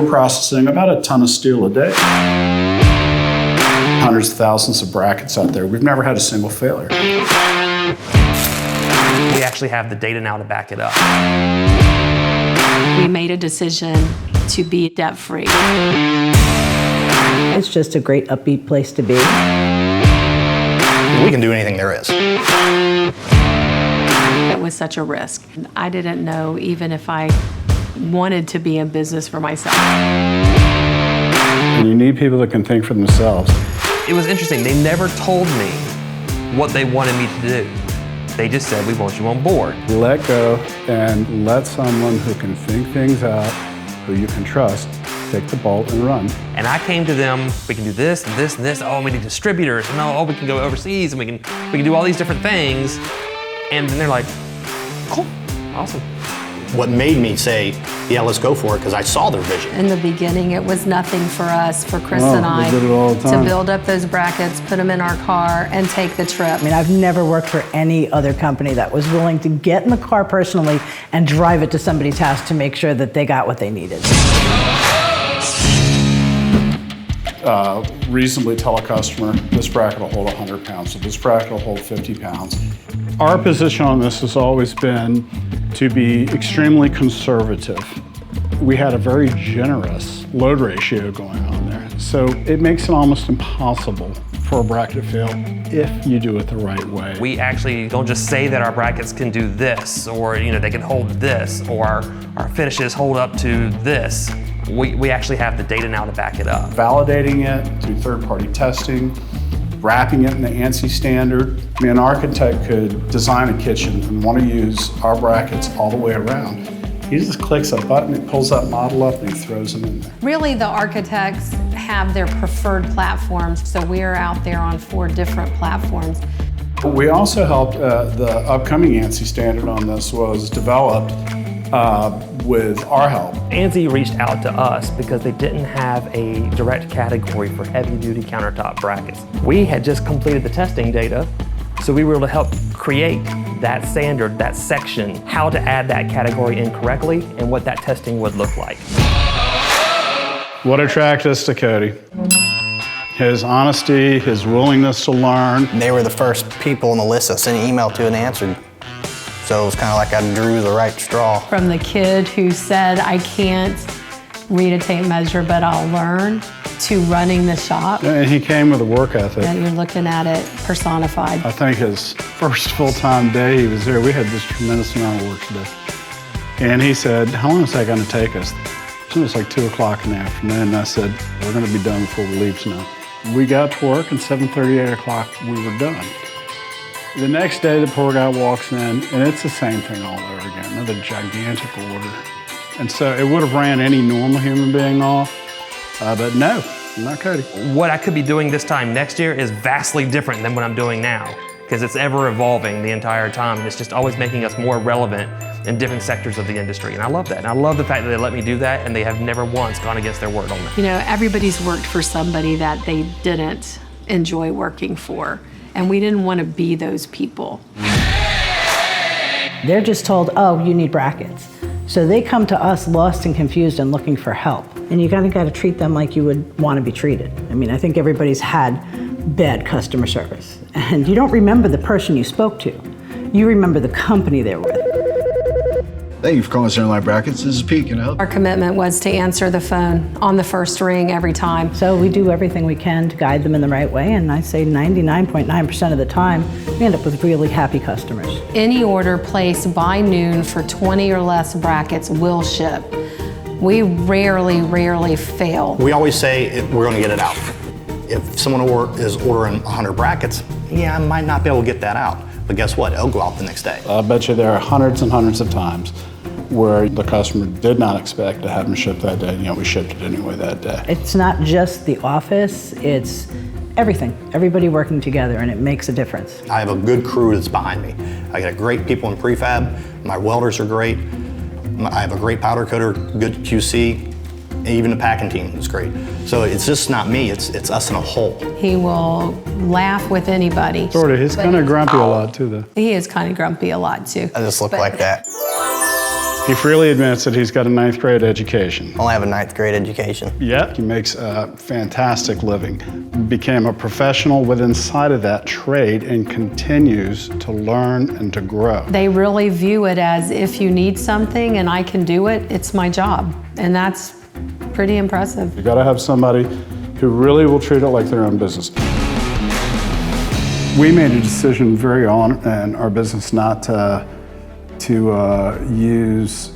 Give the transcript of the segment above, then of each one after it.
We're processing about a ton of steel a day. Hundreds of thousands of brackets out there. We've never had a single failure. We actually have the data now to back it up. We made a decision to be debt-free. It's just a great upbeat place to be. We can do anything there is. It was such a risk. I didn't know even if I wanted to be in business for myself. And you need people that can think for themselves. It was interesting. They never told me what they wanted me to do. They just said, we want you on board. Let go and let someone who can think things out, who you can trust, take the bolt and run. And I came to them, we can do this and this and this. Oh, we need distributors. And oh, we can go overseas and we can do all these different things. And then they're like, cool, awesome. What made me say, yeah, let's go for it, because I saw their vision. In the beginning, it was nothing for us, for Chris and I, we did it all the to time. build up those brackets, put them in our car, and take the trip. I mean, I've never worked for any other company that was willing to get in the car personally and drive it to somebody's house to make sure that they got what they needed. Reasonably tell a customer, this bracket will hold 100 pounds, so this bracket will hold 50 pounds. Our position on this has always been to be extremely conservative. We had a very generous load ratio going on there, so it makes it almost impossible for a bracket to fail if you do it the right way. We actually don't just say that our brackets can do this, or they can hold this, or our finishes hold up to this. We actually have the data now to back it up. Validating it through third-party testing, wrapping it in the ANSI standard. I mean, an architect could design a kitchen and want to use our brackets all the way around. He just clicks a button, it pulls that model up, and he throws them in there. Really, the architects have their preferred platforms, so we're out there on 4 different platforms. We also helped, the upcoming ANSI standard on this was developed with our help. ANSI reached out to us because they didn't have a direct category for heavy-duty countertop brackets. We had just completed the testing data, so we were able to help create that standard, that section, how to add that category in correctly, and what that testing would look like. What attracted us to Cody? His honesty, his willingness to learn. They were the first people on the list that sent an email to and answered. So it was kind of like I drew the right straw. From the kid who said, I can't read a tape measure, but I'll learn, to running the shop. And he came with a work ethic. And you're looking at it personified. I think his first full-time day he was there, we had this tremendous amount of work to do. And he said, how long is that going to take us? It was like 2 o'clock in the afternoon, and I said, we're going to be done before we leave tonight. We got to work, and 7:30, 8 o'clock, we were done. The next day, the poor guy walks in, and it's the same thing all over again, another gigantic order. And so it would have ran any normal human being off, but no, not Cody. What I could be doing this time next year is vastly different than what I'm doing now, because it's ever evolving the entire time, and it's just always making us more relevant in different sectors of the industry, and I love that. And I love the fact that they let me do that, and they have never once gone against their word on that. Everybody's worked for somebody that they didn't enjoy working for. And we didn't want to be those people. They're just told, oh, you need brackets. So they come to us lost and confused and looking for help. And you kind of got to treat them like you would want to be treated. I mean, I think everybody's had bad customer service. And you don't remember the person you spoke to. You remember the company they're with. Thank you for calling Centerline Brackets. This is Pete. Can I help? Our commitment was to answer the phone on the first ring every time. So we do everything we can to guide them in the right way, and I say 99.9% of the time, we end up with really happy customers. Any order placed by noon for 20 or less brackets will ship. We rarely fail. We always say we're going to get it out. If someone is ordering 100 brackets, yeah, I might not be able to get that out. But guess what? It'll go out the next day. I bet you there are hundreds and hundreds of times where the customer did not expect to have them shipped that day, we shipped it anyway that day. It's not just the office, it's everything. Everybody working together, and it makes a difference. I have a good crew that's behind me. I got great people in prefab. My welders are great. I have a great powder coater, good QC. And even the packing team is great. So it's just not me, it's us in a whole. He will laugh with anybody. Sort of, he's kind of grumpy a lot too though. He is kind of grumpy a lot too. I just look like that. He freely admits that he's got a 9th grade education. I only have a 9th grade education. Yet he makes a fantastic living. Became a professional within inside of that trade and continues to learn and to grow. They really view it as if you need something and I can do it, it's my job. And that's pretty impressive. You gotta have somebody who really will treat it like their own business. We made a decision very on in our business not to use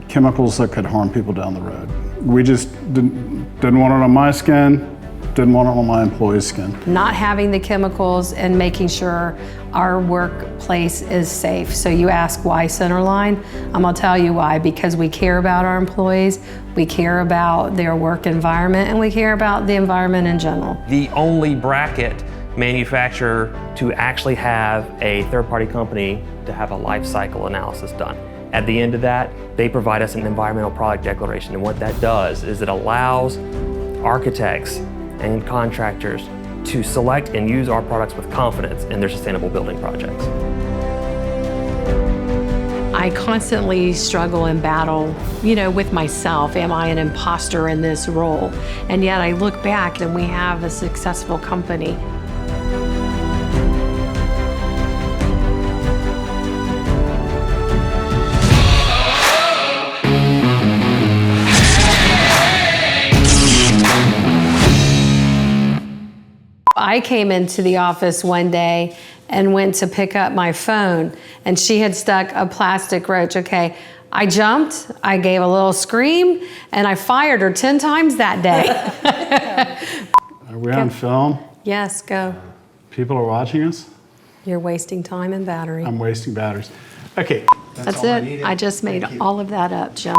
chemicals that could harm people down the road. We just didn't want it on my skin, didn't want it on my employees' skin. Not having the chemicals and making sure our workplace is safe. So you ask why Centerline? I'm gonna tell you why, because we care about our employees, we care about their work environment, and we care about the environment in general. The only bracket manufacturer to actually have a third-party company to have a life cycle analysis done. At the end of that, they provide us an environmental product declaration, and what that does is it allows architects and contractors to select and use our products with confidence in their sustainable building projects. I constantly struggle and battle, with myself. Am I an imposter in this role? And yet I look back and we have a successful company. I came into the office one day and went to pick up my phone, and she had stuck a plastic roach. Okay, I jumped, I gave a little scream, and I fired her 10 times that day. Are we on film? Yes, go. People are watching us? You're wasting time and battery. I'm wasting batteries. Okay. That's it. I just made all of that up, Jim.